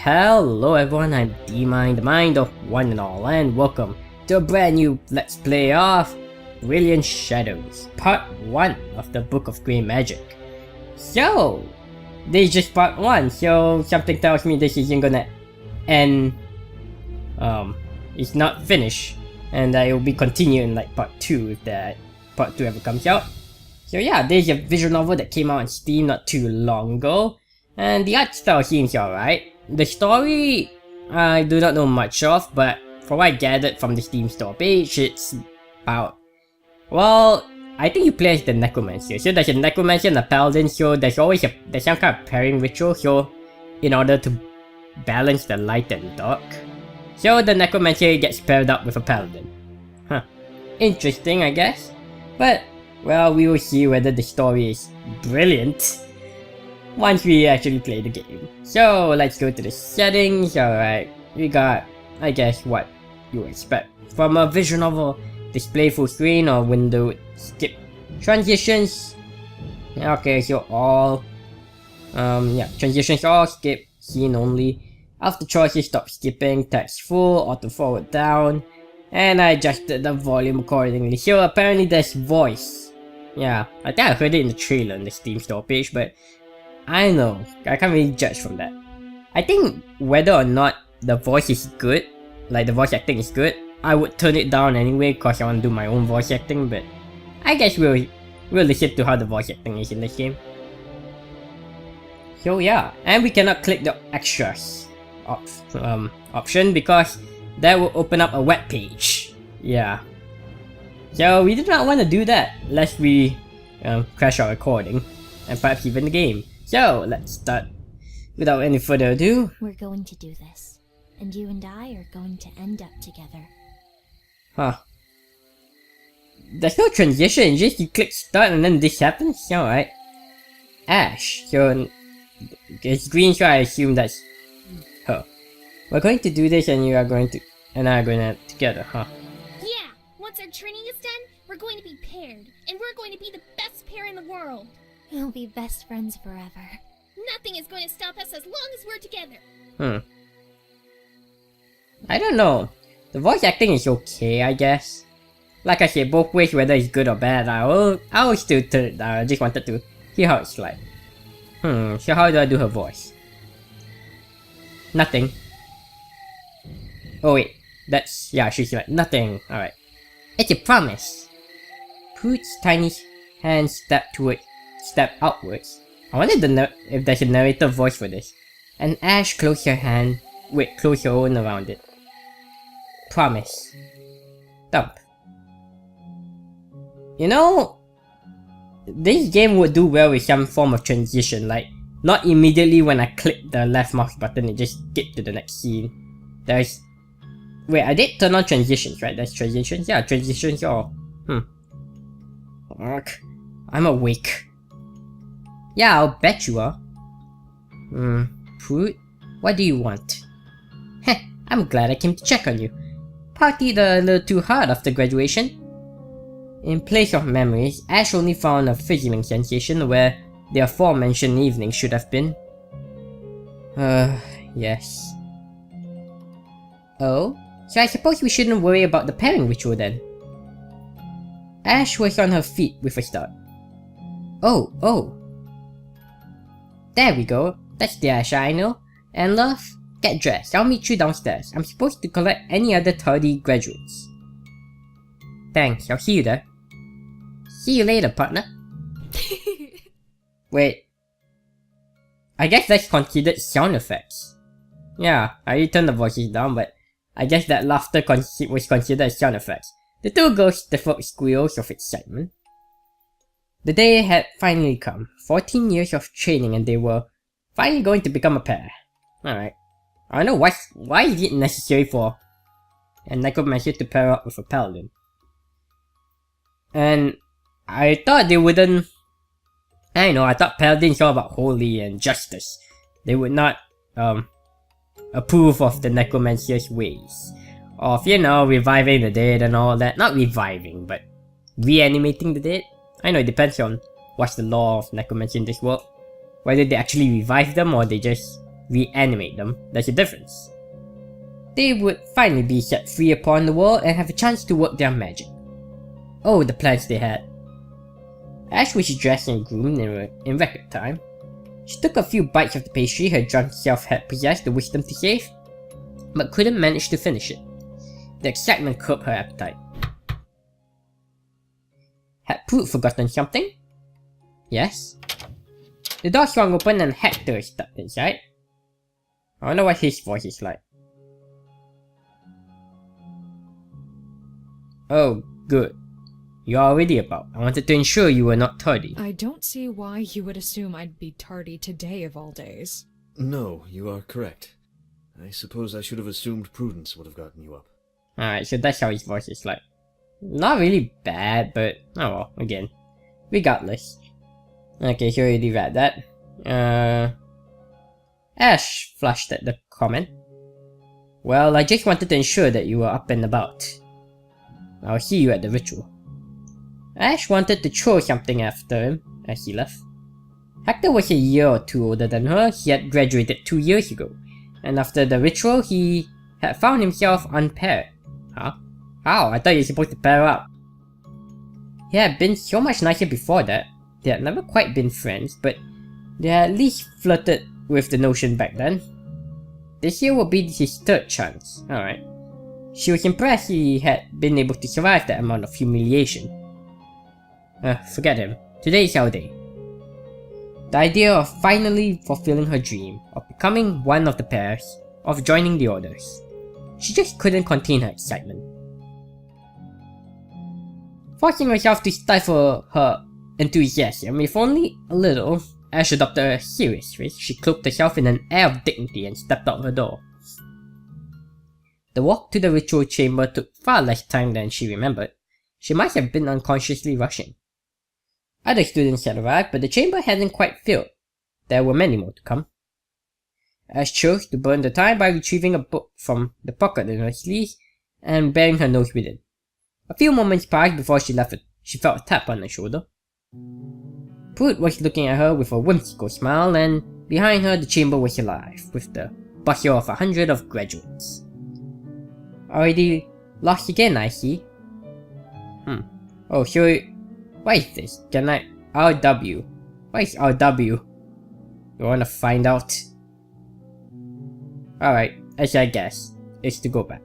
Hello everyone, I'm D-Mind, the mind of one and all, and welcome to a brand new Let's Play of Brilliant Shadows, Part 1 of the Book of Grey Magic. So, this is just Part 1, so something tells me this isn't gonna end, it's not finished, and I will be continuing like Part 2 if that Part 2 ever comes out. So yeah, there's a visual novel that came out on Steam not too long ago, and the art style seems alright. The story, I do not know much of, but from what I gathered from the Steam store page, it's about... Well, I think you play as the Necromancer. So there's a Necromancer and a Paladin, so there's some kind of pairing ritual, so in order to balance the light and dark. So the Necromancer gets paired up with a Paladin. Huh. Interesting, I guess. But, well, we will see whether the story is brilliant once we actually play the game. So let's go to the settings. Alright, we got, I guess, what you expect from a visual novel: display full screen or window, skip transitions. Okay, so all, transitions all, skip, scene only. After choices, stop skipping, text full, auto forward down, and I adjusted the volume accordingly. So apparently there's voice. Yeah, I think I heard it in the trailer on the Steam store page, but I don't know, I can't really judge from that. I think whether or not the voice is good, like the voice acting is good, I would turn it down anyway because I want to do my own voice acting, but I guess we'll listen to how the voice acting is in this game. So yeah, and we cannot click the extras option because that will open up a web page. Yeah. So we do not want to do that lest we crash our recording and perhaps even the game. So, let's start. Without any further ado. We're going to do this, and you and I are going to end up together. Huh. There's no transition, just you click start and then this happens? Alright. Ash. So, it's green, so I assume that's her. We're going to do this and you are going to, and I are going to together, huh? Yeah! Once our training is done, we're going to be paired, and we're going to be the best pair in the world. We'll be best friends forever. Nothing is going to stop us as long as we're together. I don't know. The voice acting is okay, I guess. Like I said, both ways, whether it's good or bad, I will still turn it down. I just wanted to hear how it's like. So how do I do her voice? Nothing. Oh wait, that's, yeah, she's like, nothing. Alright. It's a promise. Pooch's tiny hand step outwards. I wonder if there's a narrator voice for this. And Ash close your hand, close your own around it. Promise. Thump. You know, this game would do well with some form of transition, like not immediately when I click the left mouse button it just skip to the next scene. There's... Wait, I did turn on transitions, right? There's transitions? Yeah, transitions are... I'm awake. Yeah, I'll bet you are. Fruit? What do you want? Heh, I'm glad I came to check on you. Partied a little too hard after graduation. In place of memories, Ash only found a fizzling sensation where the aforementioned evening should have been. Yes. Oh? So I suppose we shouldn't worry about the pairing ritual then. Ash was on her feet with a start. Oh. There we go. That's the Ash I know. And love, get dressed. I'll meet you downstairs. I'm supposed to collect any other tardy graduates. Thanks, I'll see you there. See you later, partner. Wait. I guess that's considered sound effects. Yeah, I already turned the voices down, but I guess that laughter was considered as sound effects. The two girls stifled squeals of excitement. The day had finally come. 14 years of training and they were finally going to become a pair. Alright. I don't know why is it necessary for a necromancer to pair up with a paladin? And I thought they wouldn't... I don't know, I thought paladins are all about holy and justice. They would not approve of the necromancer's ways. Of, you know, reviving the dead and all that. Not reviving, but reanimating the dead. I know it depends on what's the law of necromancy in this world. Whether they actually revive them or they just reanimate them, there's a difference. They would finally be set free upon the world and have a chance to work their magic. Oh, the plans they had. Ash was dressed and groomed in record time. She took a few bites of the pastry her drunk self had possessed the wisdom to save, but couldn't manage to finish it. The excitement curbed her appetite. Had Prude forgotten something? Yes. The door swung open and Hector stepped inside. I wonder what his voice is like. Oh, good. You're already about. I wanted to ensure you were not tardy. I don't see why you would assume I'd be tardy today of all days. No, you are correct. I suppose I should have assumed prudence would have gotten you up. Alright, so that's how his voice is like. Not really bad, but oh well, again. Regardless. Okay, so already read that. Ash flushed at the comment. Well, I just wanted to ensure that you were up and about. I'll see you at the ritual. Ash wanted to throw something after him as he left. Hector was a year or two older than her. He had graduated 2 years ago, and after the ritual he had found himself unpaired. Huh? How? I thought you were supposed to pair up. He had been so much nicer before that. They had never quite been friends, but they had at least flirted with the notion back then. This year will be his third chance. Alright. She was impressed he had been able to survive that amount of humiliation. Forget him. Today is our day. The idea of finally fulfilling her dream, of becoming one of the pairs, of joining the orders. She just couldn't contain her excitement. Forcing herself to stifle her enthusiasm, if only a little, Ash adopted a serious face. She cloaked herself in an air of dignity and stepped out her door. The walk to the ritual chamber took far less time than she remembered. She might have been unconsciously rushing. Other students had arrived, but the chamber hadn't quite filled. There were many more to come. Ash chose to burn the time by retrieving a book from the pocket in her sleeve and burying her nose within. A few moments passed before she left. She felt a tap on her shoulder. Prude was looking at her with a whimsical smile, and behind her the chamber was alive with the bustle of 100 of graduates. Already lost again, I see. Oh, so what is this? Can I... RW. What is RW? You wanna find out? Alright, as I guess, it's to go back.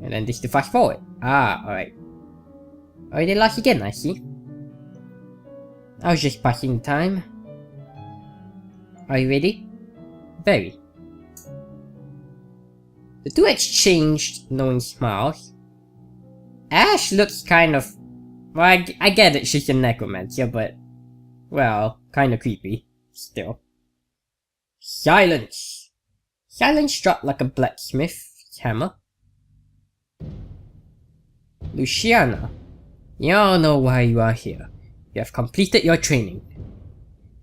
And then this to fast forward. Ah, alright. Already lost again, I see. I was just passing the time. Are you ready? Very. The two exchanged knowing smiles. Ash looks kind of... Well, I get it, she's a necromancer, but... Well, kinda creepy. Still. Silence! Silence struck like a blacksmith's hammer. Luciana, you all know why you are here. You have completed your training.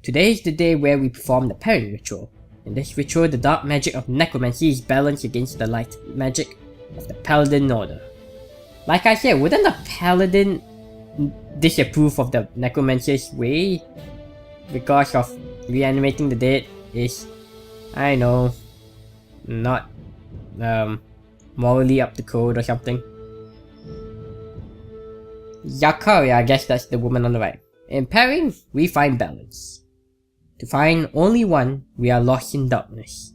Today is the day where we perform the pairing ritual. In this ritual, the dark magic of necromancy is balanced against the light magic of the Paladin order. Like I said, wouldn't the Paladin disapprove of the necromancer's way? Because of reanimating the dead is, I know, not morally up to code or something. Yakaria, I guess that's the woman on the right. In pairing, we find balance. To find only one, we are lost in darkness,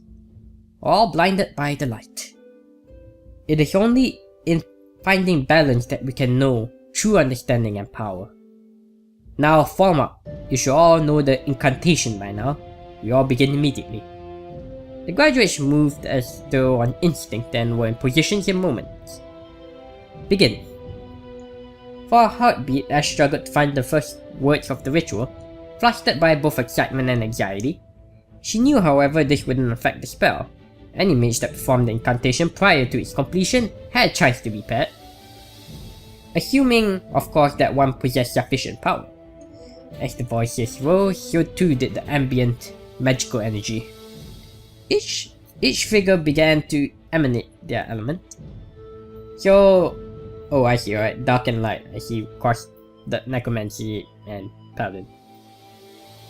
all blinded by the light. It is only in finding balance that we can know true understanding and power. Now form up. You should all know the incantation by now. We all begin immediately. The graduates moved as though on instinct and were in positions in moments. Begin. For a heartbeat, Ash struggled to find the first words of the ritual, flustered by both excitement and anxiety. She knew, however, this wouldn't affect the spell. Any mage that performed the incantation prior to its completion had a chance to be paired. Assuming, of course, that one possessed sufficient power. As the voices rose, so too did the ambient magical energy. Each figure began to emanate their element. So, oh, I see, alright, dark and light. I see, of course, the necromancy and paladin.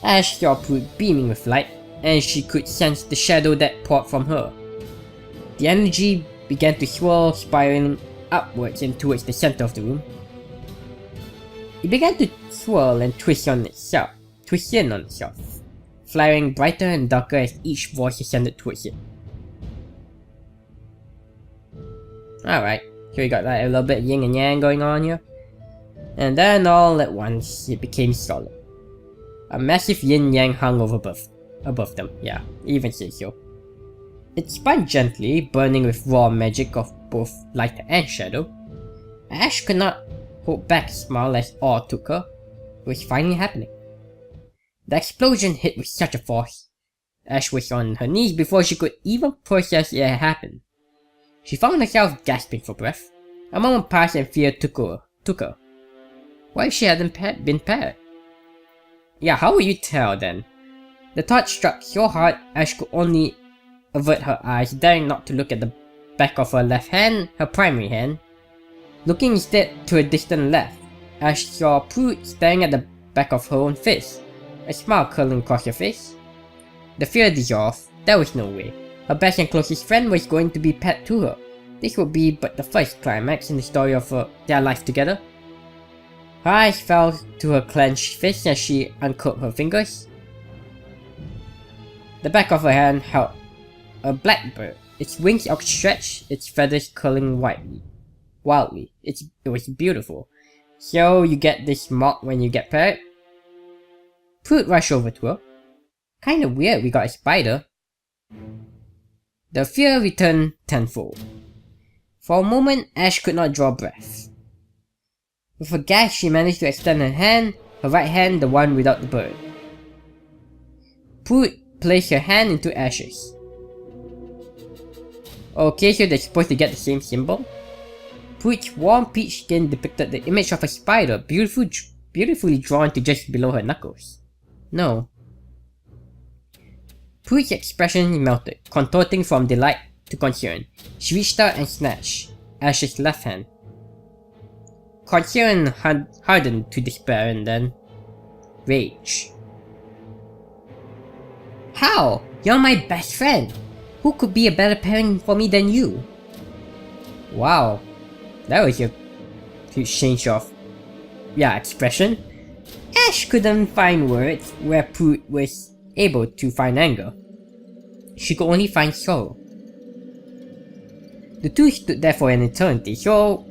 Ash saw Prude beaming with light, and she could sense the shadow that poured from her. The energy began to swirl, spiraling upwards and towards the center of the room. It began to swirl and twist in on itself, flaring brighter and darker as each voice ascended towards it. Alright, so we got like a little bit of yin and yang going on here. And then all at once, it became solid. A massive yin-yang hung over above them, yeah, even say so. It spun gently, burning with raw magic of both light and shadow. Ash could not hold back a smile as awe took her. It was finally happening. The explosion hit with such a force. Ash was on her knees before she could even process it had happened. She found herself gasping for breath. A moment passed and fear took her. What if she hadn't been paired? Yeah, how would you tell then? The thought struck so hard Ash could only avert her eyes, daring not to look at the back of her left hand, her primary hand. Looking instead to a distant left, Ash saw Prude staring at the back of her own face, a smile curling across her face. The fear dissolved. There was no way. Her best and closest friend was going to be paired to her. This would be but the first climax in the story of their life together. Her eyes fell to her clenched fist as she uncurled her fingers. The back of her hand held a blackbird, its wings outstretched, its feathers curling wildly. It was beautiful. So you get this mark when you get paired? Prude rushed over to her. Kinda weird we got a spider. The fear returned tenfold. For a moment, Ash could not draw breath. With a gasp, she managed to extend her hand, her right hand the one without the bird. Prude placed her hand into Ash's. Okay, so they're supposed to get the same symbol? Prude's warm peach skin depicted the image of a spider, beautifully drawn to just below her knuckles. No. Prude's expression melted, contorting from delight to concern. She reached out and snatched Ash's left hand. Concern hardened to despair and then rage. How? You're my best friend! Who could be a better pairing for me than you? Wow. That was a huge change of expression. Ash couldn't find words where Prude was able to find anger. She could only find sorrow. The two stood there for an eternity, so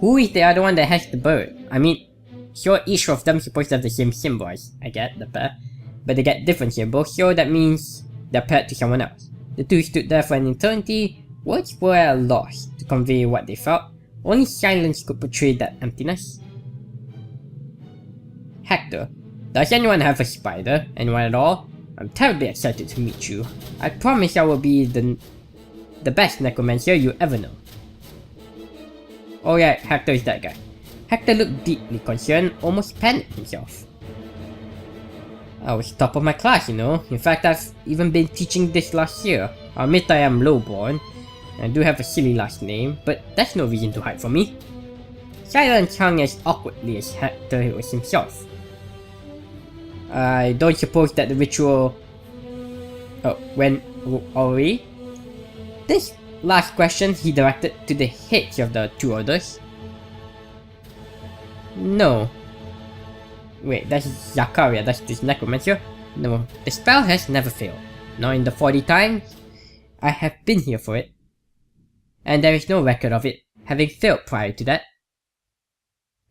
who is the other one that has the bird? I mean, sure, each of them is supposed to have the same symbols, I get the pair, but they get different symbols, so that means they're paired to someone else. The two stood there for an eternity. Words were at a loss to convey what they felt. Only silence could portray that emptiness. Hector, does anyone have a spider? Anyone at all? I'm terribly excited to meet you. I promise I will be the best necromancer you ever know. Oh yeah, Hector is that guy. Hector looked deeply concerned, almost panicked himself. I was top of my class, you know. In fact, I've even been teaching this last year. I'll admit I am lowborn. I do have a silly last name, but that's no reason to hide from me. Silence hung as awkwardly as Hector was himself. I don't suppose that the ritual went away? This last question he directed to the heads of the two others. No. Wait, that's Zakaria, that's this necromancer? No, the spell has never failed. Not in the 40 times I have been here for it. And there is no record of it having failed prior to that.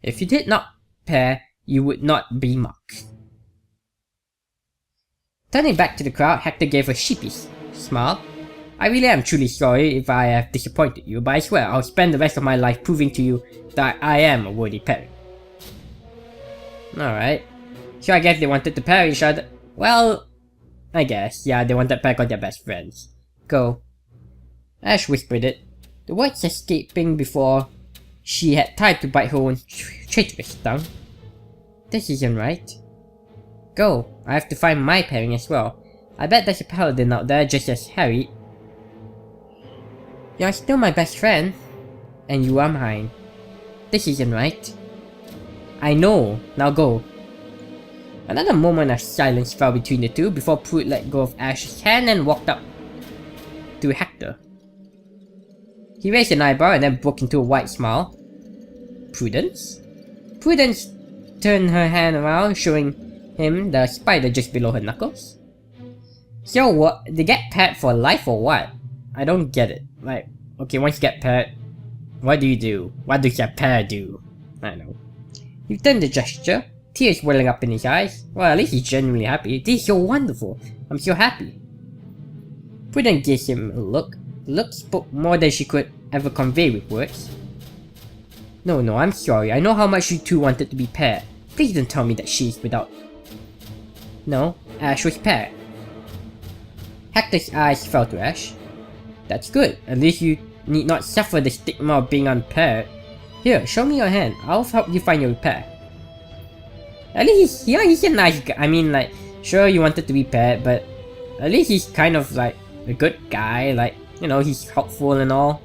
If you did not pair, you would not be mocked. Turning back to the crowd, Hector gave a sheepish smile. I really am truly sorry if I have disappointed you, but I swear I'll spend the rest of my life proving to you that I am a worthy pairing. Alright. So I guess they wanted to pair each other. Well, I guess, yeah, they wanted to pair their best friends. Go. Ash whispered it, the words escaping before she had time to bite her own traitorous tongue. This isn't right. Go, I have to find my pairing as well. I bet there's a paladin out there just as harried. You're still my best friend, and you are mine. This isn't right. I know, now go. Another moment of silence fell between the two before Pruitt let go of Ash's hand and walked up to Hector. He raised an eyebrow and then broke into a wide smile. Prudence? Prudence turned her hand around, showing him the spider just below her knuckles. So what? They get paired for life or what? I don't get it. Like, okay, once you get paired, what do you do? What does your pair do? I don't know. He returned the gesture, tears welling up in his eyes. Well, at least he's genuinely happy. This is so wonderful. I'm so happy. Prudence gave him a look. The look spoke more than she could ever convey with words. No, I'm sorry. I know how much you two wanted to be paired. Please don't tell me that she's without... No, Ash was paired. Hector's eyes fell to Ash. That's good. At least you need not suffer the stigma of being unpaired. Here, show me your hand. I'll help you find your pair. At least he's a nice guy. I mean, like, sure you wanted to be paired, but at least he's kind of like a good guy. Like, you know, he's helpful and all.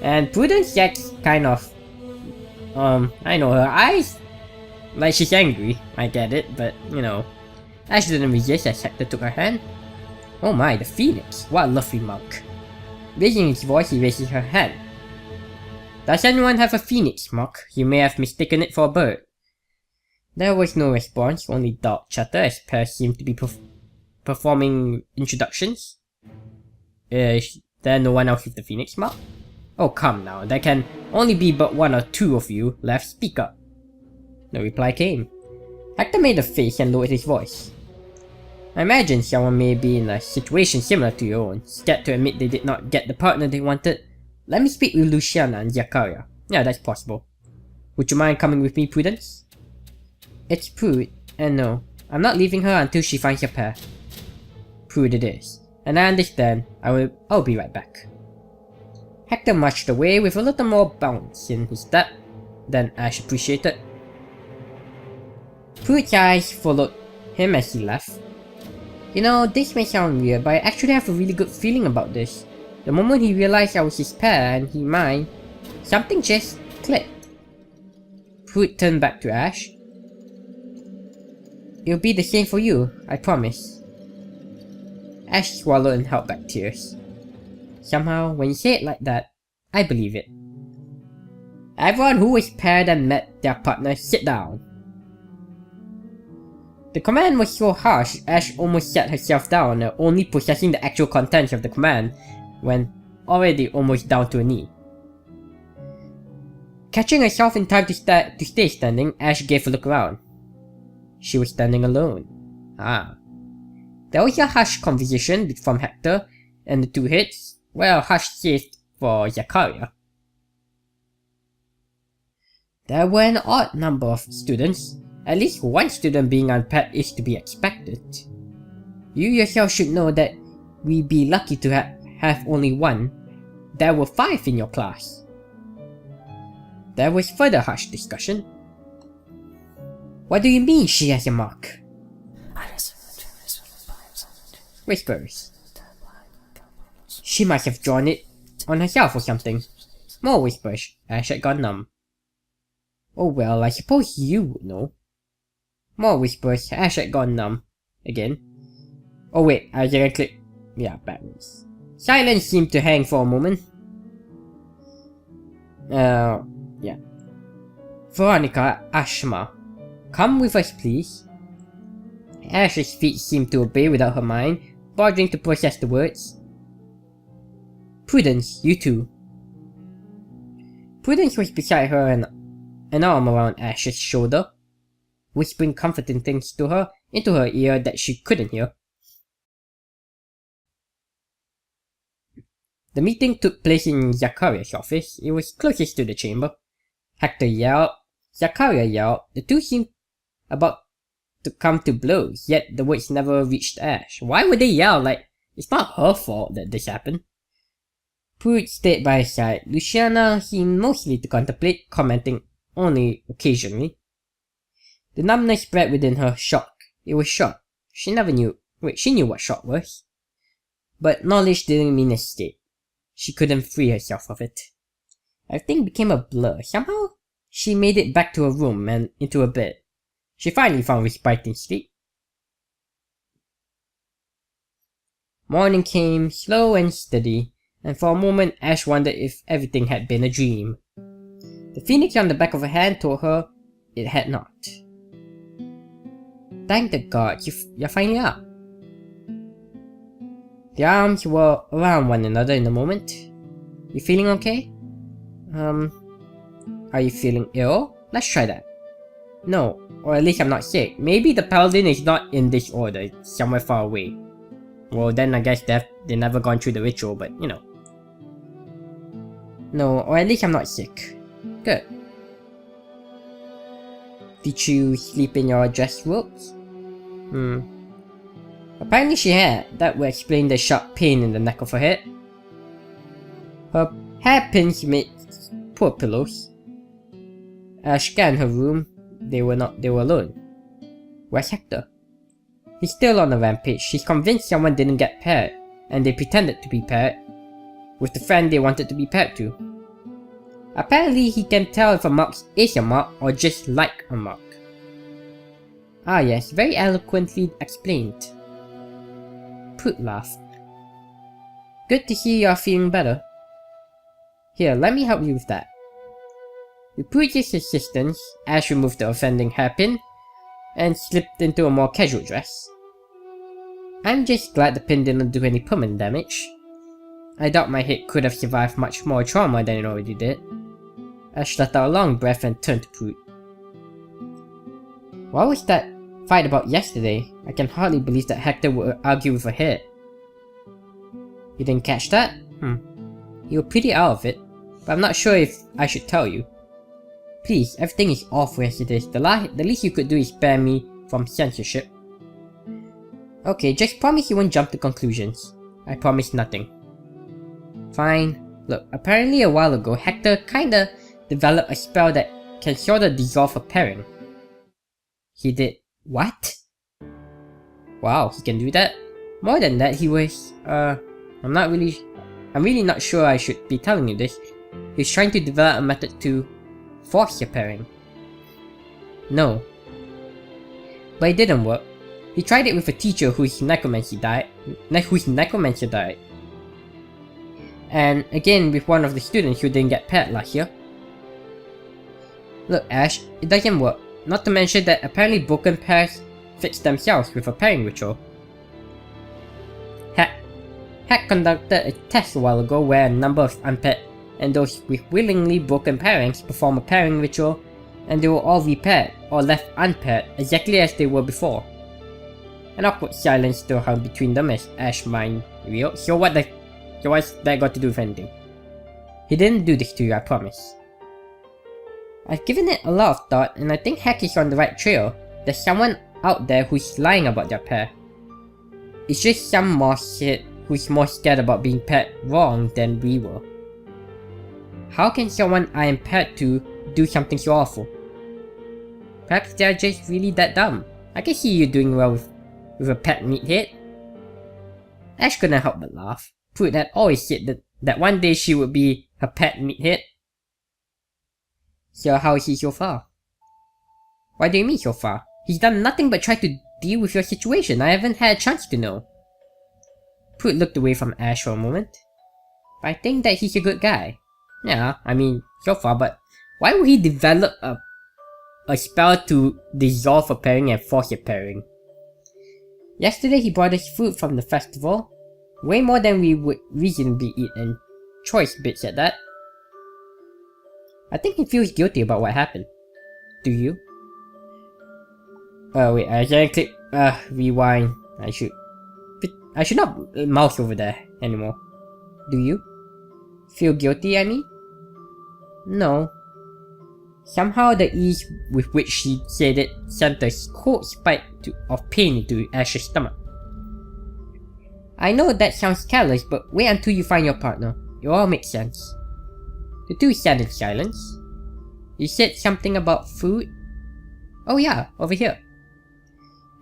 And Prudence, that's kind of... I know, her eyes... Like, she's angry. I get it, but, you know... Ash didn't resist as Hector took her hand. Oh my, the phoenix. What a lovely monk. Raising his voice, he raises her hand. Does anyone have a phoenix, Monk? You may have mistaken it for a bird. There was no response, only dark chatter as pairs seemed to be performing introductions. Is there no one else with the phoenix mark? Oh come now, there can only be but one or two of you left. Speak up. No reply came. Hector made a face and lowered his voice. I imagine someone may be in a situation similar to your own, scared to admit they did not get the partner they wanted. Let me speak with Luciana and Zakaria. Yeah, that's possible. Would you mind coming with me, Prudence? It's Pruitt, and no, I'm not leaving her until she finds a pair. Pruitt it is, and I understand. I'll be right back. Hector marched away with a little more bounce in his step than Ash appreciated. Pruitt's eyes followed him as he left. You know, this may sound weird, but I actually have a really good feeling about this. The moment he realized I was his pair and he mine, something just clicked. Pruitt turned back to Ash. It'll be the same for you, I promise. Ash swallowed and held back tears. Somehow, when you say it like that, I believe it. Everyone who was paired and met their partner, sit down. The command was so harsh, Ash almost sat herself down, only possessing the actual contents of the command, when already almost down to a knee. Catching herself in time to stay standing, Ash gave a look around. She was standing alone. Ah. There was a hushed conversation from Hector and the two heads, well, hushed save for Zakaria. There were an odd number of students. At least one student being unpaired is to be expected. You yourself should know that we'd be lucky to have only one. There were 5 in your class. There was further harsh discussion. What do you mean she has a mark? Whispers. She must have drawn it on herself or something. More whispers. Ash had gone numb. Oh well, I suppose you would know. More whispers. Ash had gone numb. Again. Oh wait, I didn't click. Yeah, backwards. Silence seemed to hang for a moment. Yeah. Veronica, Ashma. Come with us, please. Ash's feet seemed to obey without her mind, bothering to process the words. Prudence, you too. Prudence was beside her and an arm around Ash's shoulder, whispering comforting things to her into her ear that she couldn't hear. The meeting took place in Zakaria's office. It was closest to the chamber. Hector yelled, Zakaria yelled. The two seemed about to come to blows, yet the words never reached Ash. Why would they yell? Like, it's not her fault that this happened. Pruitt stayed by his side. Luciana seemed mostly to contemplate, commenting only occasionally. The numbness spread within her. Shock. It was shock. She never knew. Wait, she knew what shock was. But knowledge didn't mean escape. She couldn't free herself of it. Everything became a blur. Somehow, she made it back to her room and into her bed. She finally found respite in sleep. Morning came, slow and steady, and for a moment Ash wondered if everything had been a dream. The phoenix on the back of her hand told her it had not. Thank the gods, you're finally up. The arms were around one another in a moment. You feeling okay? Are you feeling ill? Let's try that. No, or at least I'm not sick. Maybe the paladin is not in this order, it's somewhere far away. Well, then I guess they never gone through the ritual, but you know. No, or at least I'm not sick. Good. Did you sleep in your dress robes? Apparently she had. That would explain the sharp pain in the neck of her head. Her hairpins made poor pillows. As I scanned her room, they were alone. Where's Hector? He's still on a rampage. He's convinced someone didn't get paired, and they pretended to be paired with the friend they wanted to be paired to. Apparently he can tell if a mark is a mark or just like a mark. Ah yes, very eloquently explained. Put laughed. Good to hear you're feeling better. Here, let me help you with that. With Pooch's assistance, Ash removed the offending hairpin and slipped into a more casual dress. I'm just glad the pin didn't do any permanent damage. I doubt my head could have survived much more trauma than it already did. Ash let out a long breath and turned to Poot. What was that fight about yesterday? I can hardly believe that Hector would argue with her head. You didn't catch that? You were pretty out of it, but I'm not sure if I should tell you. Please, everything is awful as it is. The least you could do is spare me from censorship. Okay, just promise you won't jump to conclusions. I promise nothing. Fine. Look, apparently a while ago, Hector kinda developed a spell that can sorta dissolve a pairing. He did what? Wow, he can do that? More than that, he was, I'm really not sure I should be telling you this. He's trying to develop a method to force your pairing. No. But it didn't work. He tried it with a teacher whose necromancer died. And again with one of the students who didn't get paired last year. Look Ash, it doesn't work. Not to mention that apparently broken pairs fix themselves with a pairing ritual. Hack conducted a test a while ago where a number of unpaired and those with willingly broken pairings perform a pairing ritual and they were all repaired or left unpaired exactly as they were before. An awkward silence still hung between them as Ash mind reeled. So what's that got to do with anything? He didn't do this to you, I promise. I've given it a lot of thought and I think Hack is on the right trail. There's someone out there who's lying about their pair. It's just some moss head who's more scared about being paired wrong than we were. How can someone I am paired to do something so awful? Perhaps they're just really that dumb. I can see you doing well with a pet meathead. Ash couldn't help but laugh. Prude had always said that one day she would be her pet meathead. So how is he so far? What do you mean so far? He's done nothing but try to deal with your situation. I haven't had a chance to know. Prude looked away from Ash for a moment. But I think that he's a good guy. Yeah, I mean, so far, but why would he develop a spell to dissolve a pairing and force a pairing? Yesterday he brought us food from the festival. Way more than we would reasonably eat, and choice bits at that. I think he feels guilty about what happened. Do you? Wait, I can't click, rewind. I should not mouse over there anymore. Do you? Feel guilty, I mean? No. Somehow the ease with which she said it sent a cold spike of pain into Ash's stomach. I know that sounds careless, but wait until you find your partner. It all makes sense. The two sat in silence. You said something about food? Oh yeah, over here.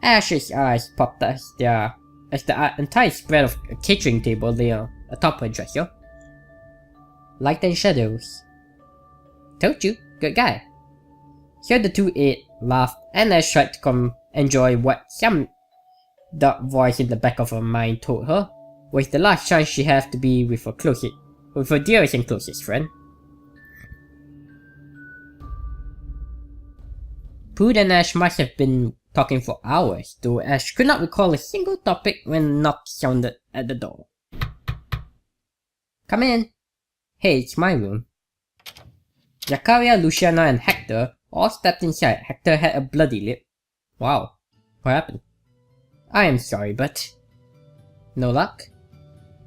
Ash's eyes popped as the entire spread of a catering table lay atop her dresser. Light and shadows. Told you, good guy. So the two ate, laughed, and Ash tried to enjoy what some dark voice in the back of her mind told her was the last chance she had to be with her dearest and closest friend. Pooh and Ash must have been talking for hours, though Ash could not recall a single topic when a knock sounded at the door. Come in. Hey, it's my room. Zakaria, Luciana, and Hector all stepped inside. Hector had a bloody lip. Wow, what happened? I am sorry, but... No luck?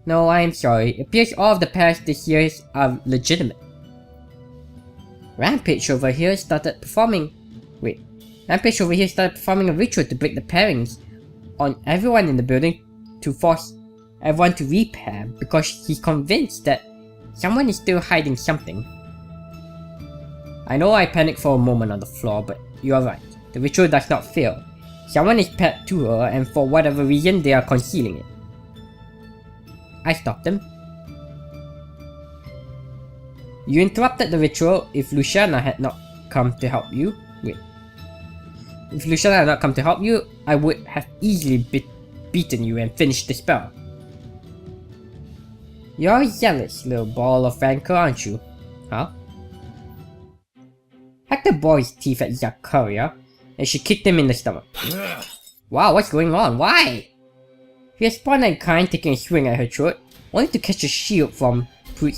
No, I am sorry. It appears all of the pairs this year are legitimate. Rampage over here started performing a ritual to break the pairings on everyone in the building to force everyone to repair because he's convinced that someone is still hiding something. I know I panicked for a moment on the floor, but you are right. The ritual does not fail. Someone is paired to her, and for whatever reason they are concealing it. I stopped them. You interrupted the ritual. If Luciana had not come to help you... If Luciana had not come to help you, I would have easily beaten you and finished the spell. You're a zealous little ball of rancor, aren't you? Huh? Hector bore his teeth at Zakaria, and she kicked him in the stomach. Wow, what's going on? Why? He responded in kind, taking a swing at her throat, only to catch a shield from Pooh,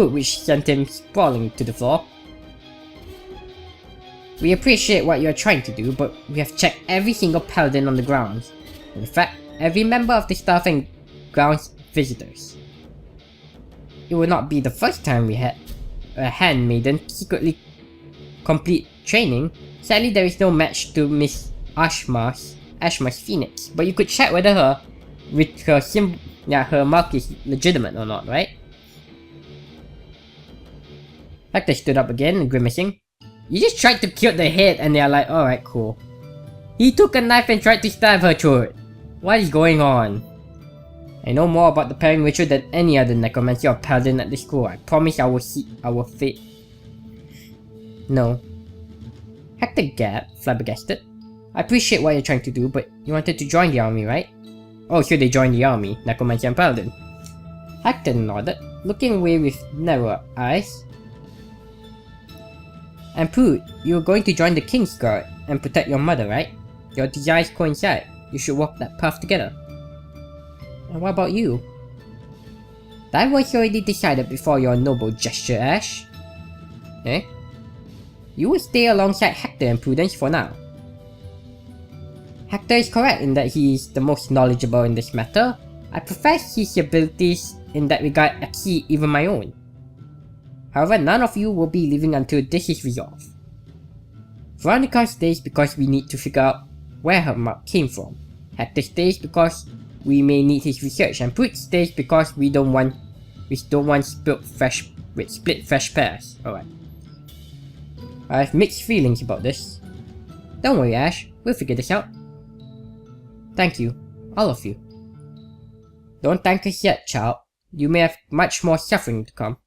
which sent him sprawling to the floor. We appreciate what you're trying to do, but we have checked every single paladin on the grounds. In fact, every member of the staff and grounds visitors. It would not be the first time we had a handmaiden secretly complete training. Sadly, there is no match to Miss Ashma's Phoenix, but you could check whether her mark is legitimate or not, right? Hector stood up again, grimacing. You just tried to kill the head and they are like, alright, cool. He took a knife and tried to stab her throat. What is going on? I know more about the pairing ritual than any other necromancer or paladin at this school. I promise I will see our fate. No. Hector gasped, flabbergasted. I appreciate what you're trying to do, but you wanted to join the army, right? Oh, so they joined the army, necromancer and paladin. Hector nodded, looking away with narrow eyes. And Pooh, you're going to join the King's Guard and protect your mother, right? Your desires coincide. You should walk that path together. And what about you? That was already decided before your noble gesture, Ash. Eh? You will stay alongside Hector and Prudence for now. Hector is correct in that he is the most knowledgeable in this matter. I profess his abilities in that regard exceed even my own. However, none of you will be leaving until this is resolved. Veronica stays because we need to figure out where her mark came from. Hector stays because we may need his research, and Pruitt stays because we don't want split fresh pairs. Alright. I have mixed feelings about this. Don't worry, Ash, we'll figure this out. Thank you, all of you. Don't thank us yet, child. You may have much more suffering to come.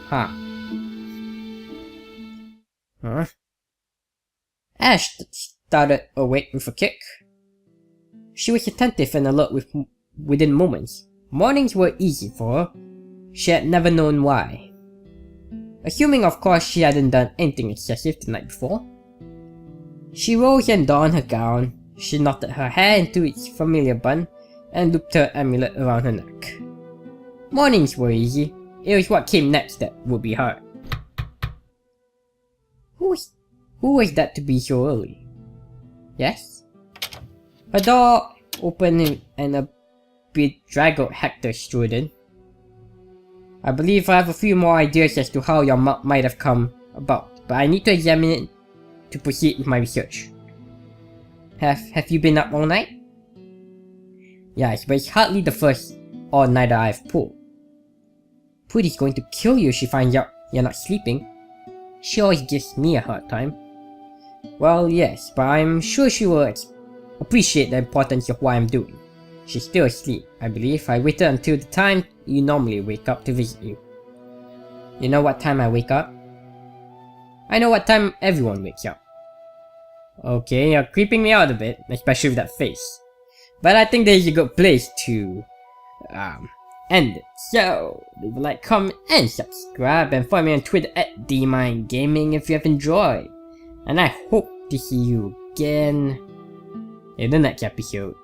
Huh. Ash started awake with a kick. She was attentive and alert within moments. Mornings were easy for her. She had never known why. Assuming, of course, she hadn't done anything excessive the night before. She rose and donned her gown. She knotted her hair into its familiar bun and looped her amulet around her neck. Mornings were easy. It was what came next that would be hard. Who was that to be so early? Yes? Her door opened and a bedraggled Hector strode in. I believe I have a few more ideas as to how your mark might have come about, but I need to examine it to proceed with my research. Have you been up all night? Yes, but it's hardly the first all-nighter I've pulled. Poody's going to kill you if she finds out you're not sleeping. She always gives me a hard time. Well, yes, but I'm sure she will appreciate the importance of what I'm doing. She's still asleep, I believe. I waited until the time you normally wake up to visit you. You know what time I wake up? I know what time everyone wakes up. Okay, you're creeping me out a bit, especially with that face. But I think this is a good place to end it. So, leave a like, comment, and subscribe, and follow me on Twitter at DMindGaming if you have enjoyed. And I hope to see you again in the next episode.